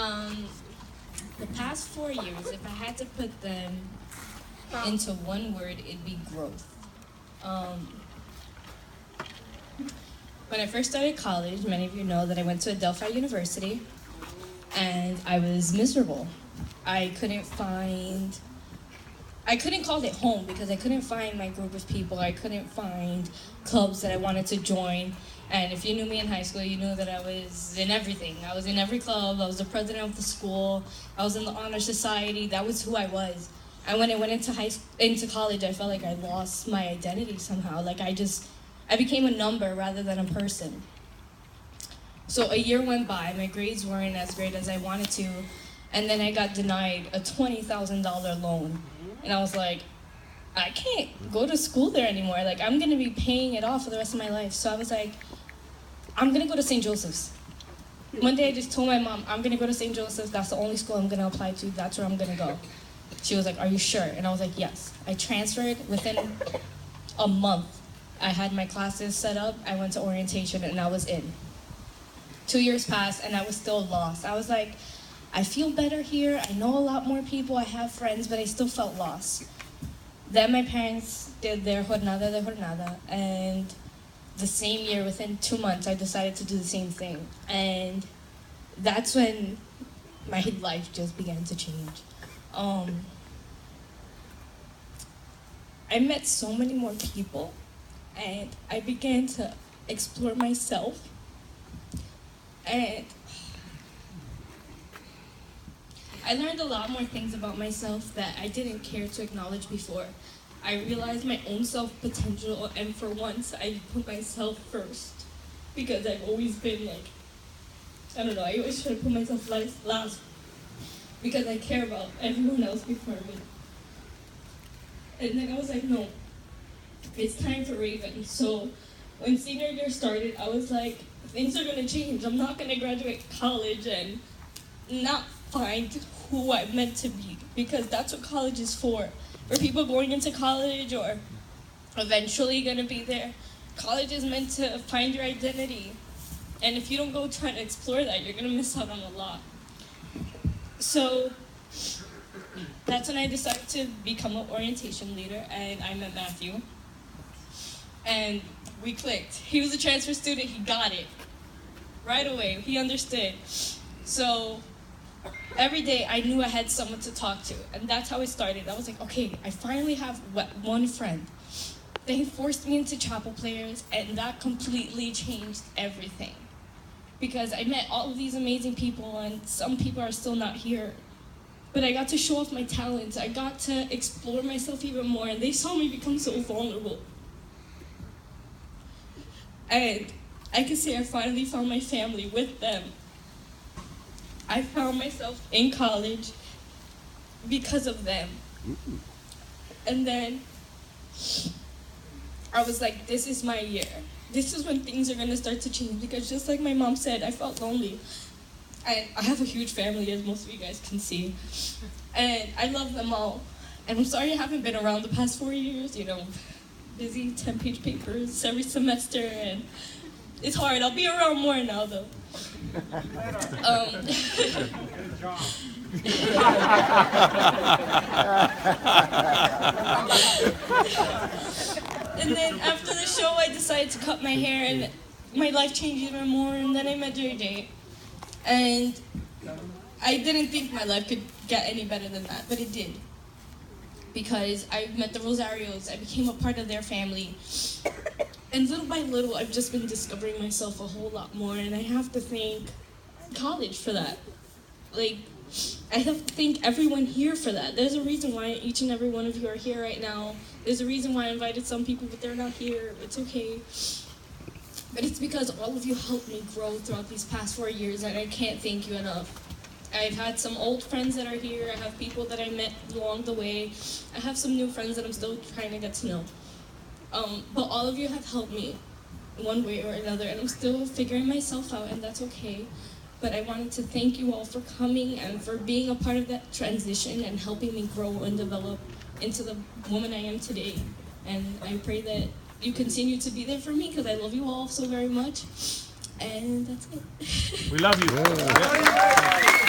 Um, the past 4 years, if I had to put them into one word, it'd be growth. Um, when I first started college, many of you know that I went to Adelphi University, and I was miserable. I couldn't call it home because I couldn't find my group of people. I couldn't find clubs that I wanted to join. And if you knew me in high school, you knew that I was in everything. I was in every club. I was the president of the school. I was in the honor society. That was who I was. And when I went into college, I felt like I lost my identity somehow. Like I became a number rather than a person. So a year went by. My grades weren't as great as I wanted to. And then I got denied a $20,000 loan. And I was like, I can't go to school there anymore. Like, I'm going to be paying it off for the rest of my life. So I was like, I'm going to go to St. Joseph's. One day I just told my mom, I'm going to go to St. Joseph's. That's the only school I'm going to apply to. That's where I'm going to go. She was like, are you sure? And I was like, yes. I transferred within a month. I had my classes set up. I went to orientation, and I was in. 2 years passed, and I was still lost. I was like, I feel better here. I know a lot more people. I have friends, but I still felt lost. Then my parents did their jornada, and the same year, within 2 months, I decided to do the same thing. And that's when my life just began to change. I met so many more people, and I began to explore myself. And I learned a lot more things about myself that I didn't care to acknowledge before. I realized my own self-potential, and for once, I put myself first. Because I've always been like, I don't know, I always try to put myself last because I care about everyone else before me. And then I was like, no, it's time for Raven. So when senior year started, I was like, things are gonna change. I'm not gonna graduate college and not find who I'm meant to be, because that's what college is for people going into college or eventually going to be there. College is meant to find your identity, and if you don't go try to explore that, you're going to miss out on a lot. So that's when I decided to become an orientation leader, and I met Matthew, and we clicked. He was a transfer student. He got it right away. He understood. So every day I knew I had someone to talk to, and that's how it started. I was like, okay, I finally have one friend. Then he forced me into chapel players, and that completely changed everything. Because I met all of these amazing people, and some people are still not here. But I got to show off my talents. I got to explore myself even more, and they saw me become so vulnerable. And I can say I finally found my family with them. I found myself in college because of them. And then I was like, this is my year. This is when things are gonna start to change, because just like my mom said, I felt lonely. And I have a huge family, as most of you guys can see. And I love them all. And I'm sorry I haven't been around the past 4 years, busy 10-page papers every semester, and it's hard. I'll be around more now, though. Good job. And then after the show, I decided to cut my hair, and my life changed even more. And then I met JJ, and I didn't think my life could get any better than that, but it did. Because I met the Rosarios, I became a part of their family. And little by little, I've just been discovering myself a whole lot more, and I have to thank college for that. I have to thank everyone here for that. There's a reason why each and every one of you are here right now. There's a reason why I invited some people, but they're not here. It's okay. But it's because all of you helped me grow throughout these past 4 years, and I can't thank you enough. I've had some old friends that are here. I have people that I met along the way. I have some new friends that I'm still trying to get to know. But all of you have helped me one way or another, and I'm still figuring myself out, and that's okay. But I wanted to thank you all for coming and for being a part of that transition and helping me grow and develop into the woman I am today. And I pray that you continue to be there for me, because I love you all so very much. And that's it. We love you. Yeah.